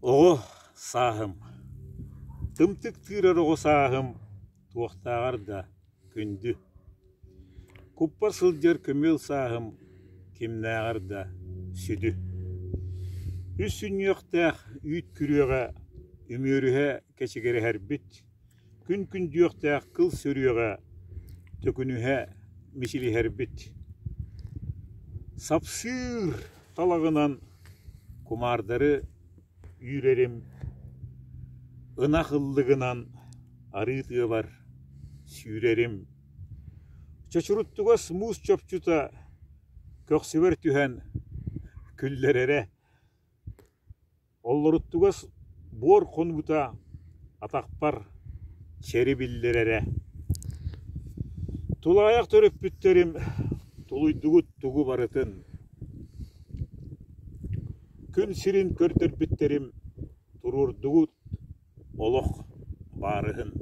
Оғы сағым, тымтық тырар оғы сағым, туақтағар да күнді. Күппар сылдер көмел сағым, кемнағар да сүді. Үссін йоқтақ үйт күріға, үмеріға кәчігері әрбіт. Күн дүйоқтақ қыл сөріға, төкінуға мешілі әрбіт. Сапсыр талағынан kumardары үйрерім, ынақыллығынан арытығы бар сүйрерім. Чачуруттугас муз чопчута көксібер түхән күллерері. Олларуттугас бор қонбута атақпар чері биллерері. Тулаяқ төріп бүттерім, тулуйдугут тугу барытын. Күн сирин көртөр бүттерім, турурдугут олық барыхын.